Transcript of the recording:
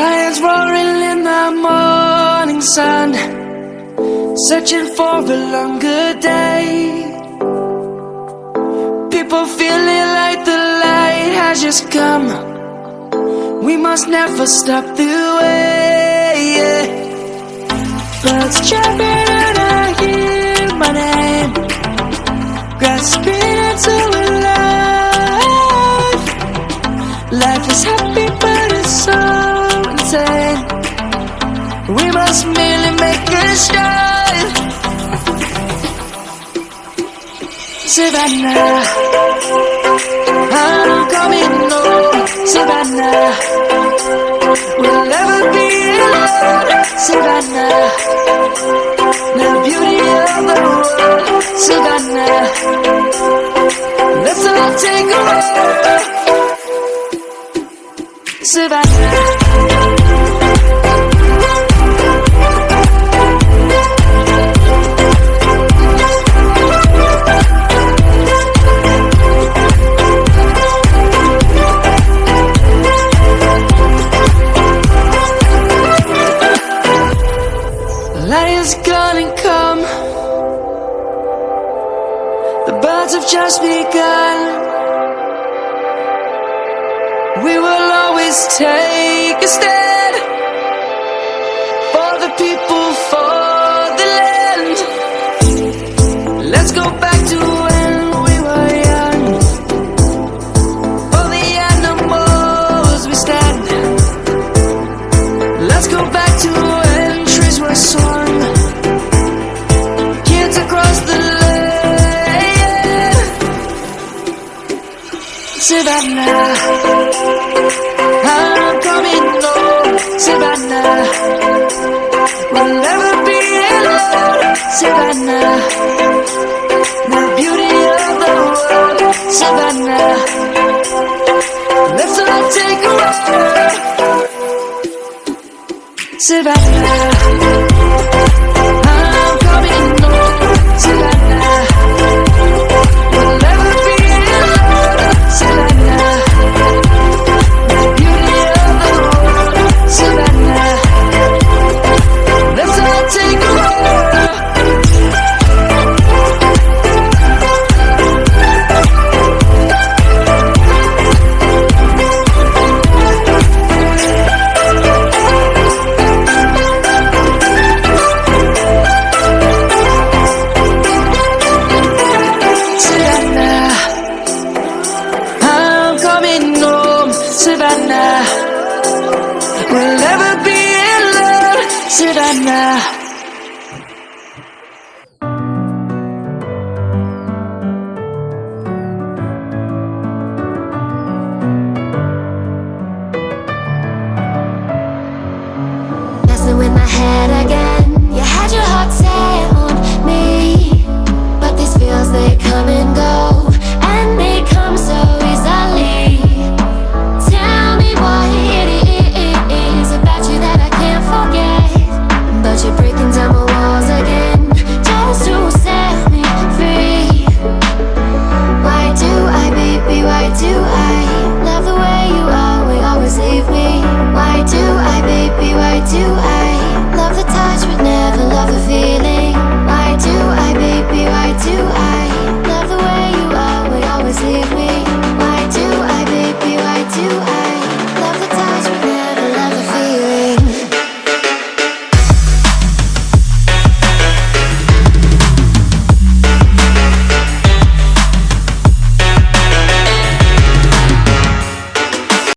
Lions roaring in the morning sun, searching for a longer day. People feeling like the light has just come. We must never stop the way. Birds chirping and I hear my name, grasping into a life. Life is happy but it's so insane. We must merely make a start. Savannah, I'm coming home. Savannah, we'll never be alone. Savannah, the beauty of the world. Savannah, let's all take a walk. Savannah, light is gonna come. The birds have just begun. We will always take a stand for the people, for the land. Let's go back to when we were young. For the animals we stand. Let's go back to when trees were swung, kids across the land. Savannah, I'm coming home. Savannah, we'll never be alone. Savannah, the beauty of the world. Savannah, let's all take a walk. Savannah, I'm coming home. Savannah, we'll never be alone. Savannah, the beauty of the world. Savannah, let's all take a walk. Savannah, we'll never be alone. Savannah. Messing with my head again. You had your heart set on me, but these feels, they come and go.